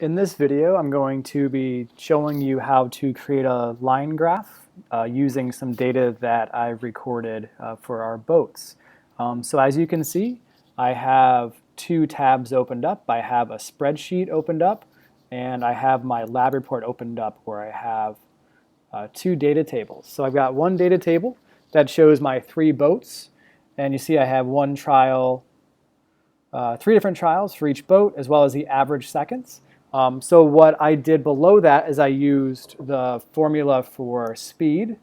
In this video, I'm going to be showing you how to create a line graph using some data that I've recorded for our boats. So as you can see, I have two tabs opened up. I have a spreadsheet opened up, and I have my lab report opened up where I have two data tables. So I've got one data table that shows my three boats, and you see I have one trial, three different trials for each boat, as well as the average seconds. So what I did below that is I used the formula for speed.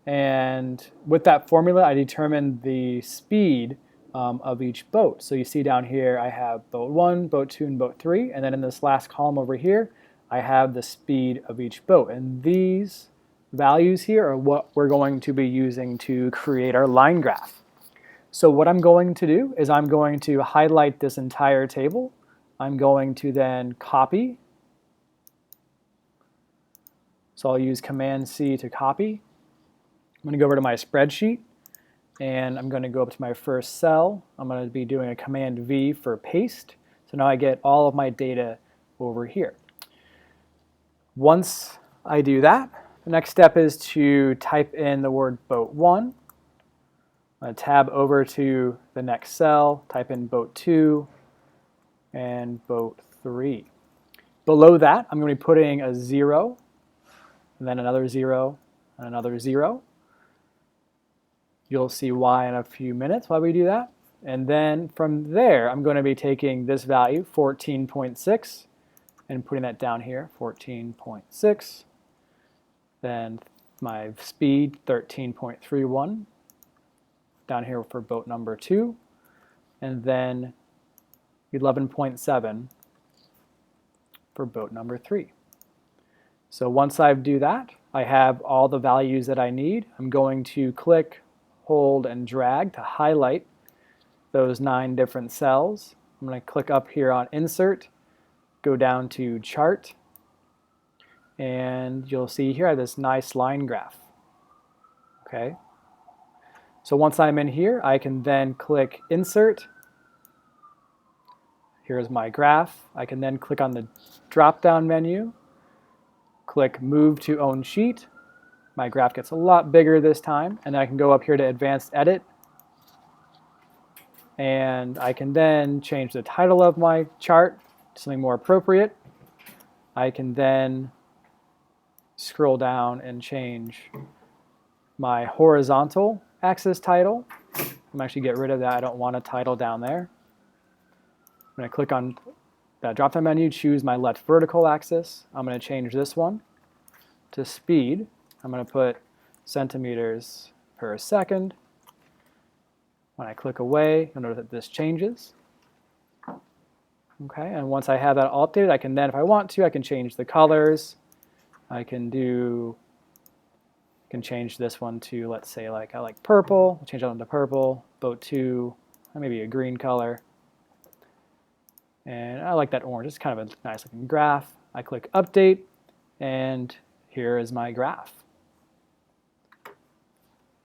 And with that formula, I determined the speed of each boat. So you see down here, I have boat 1, boat 2, and boat 3. And then in this last column over here, I have the speed of each boat. And these values here are what we're going to be using to create our line graph. So what I'm going to do is I'm going to highlight this entire table. I'm going to then copy. So I'll use Command-C to copy. I'm going to go over to my spreadsheet, and I'm going to go up to my first cell. I'm going to be doing a Command-V for paste. So now I get all of my data over here. Once I do that, the next step is to type in the word boat 1. I'm going to tab over to the next cell, type in boat 2, and boat 3. Below that, I'm going to be putting a 0, and then another 0, and another 0. You'll see why in a few minutes why we do that. And then from there, I'm going to be taking this value, 14.6, and putting that down here, 14.6. Then my speed, 13.31, down here for boat number 2. And then 11.7 for boat number 3. So once I do that, I have all the values that I need. I'm going to click, hold, and drag to highlight those 9 different cells. I'm going to click up here on Insert, go down to Chart, and you'll see here I have this nice line graph. Okay. So once I'm in here, I can then click Insert. Here's my graph. I can then click on the drop-down menu, click Move to Own Sheet. My graph gets a lot bigger this time, and then I can go up here to Advanced Edit, and I can then change the title of my chart to something more appropriate. I can then scroll down and change my horizontal axis title. I'm actually get rid of that. I don't want a title down there. I'm going to click on that drop-down menu, choose my left vertical axis. I'm going to change this one to speed. I'm going to put centimeters per second. When I click away, you'll notice that this changes. Okay, and once I have that all updated, I can then, if I want to, I can change the colors. I can change this one to, let's say, like I like purple. I'll change that one to purple. Boat 2, maybe a green color. And I like that orange. It's kind of a nice looking graph. I click Update, and here is my graph.